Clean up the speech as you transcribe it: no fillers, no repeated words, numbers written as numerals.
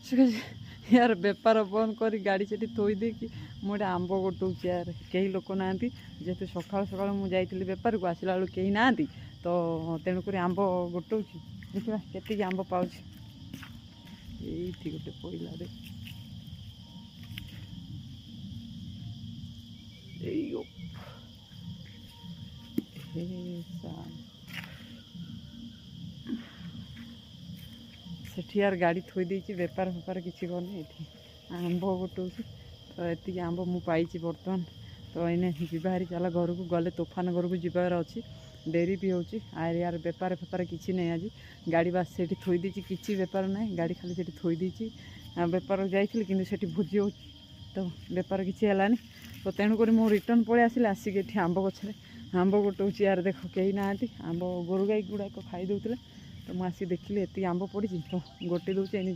यार बेपार बंद कर गाड़ी से थोई देकी मुझे आंब गोटाऊँ यार कई लोक ना जेहतु सका सका मुझे बेपार को आसला बेलू कहीं ना तो तेणुक आंब गोटाऊँ देखा के आंब पाँच ये गोटे पड़ा दे सेठी यार गाड़ी थोई देती बेपार फेपार किसी करनी आंब गोटाऊँ तो ये आंब मुझे बर्तमान तो इन्हें जीवारी चला घर को गले तोफान घर को जीवार अच्छी डेरी भी होची आर यार बेपार फेपार किसी नहीं आज गाड़ी बास से थोई देती किसी बेपार ना गाड़ी खाली से थोई देती बेपार जाइए कि भोजी हो तो बेपार किसी है तो तेणुक मु रिटर्न पलि आसिले आसिक आंब गचर आंब गोटाऊँ यार देख कहीं ना आंब गोरु गाई गुड़ाक खाई दौले तो मुझे देखिली ये आंब पड़ी तो गोटे दूचे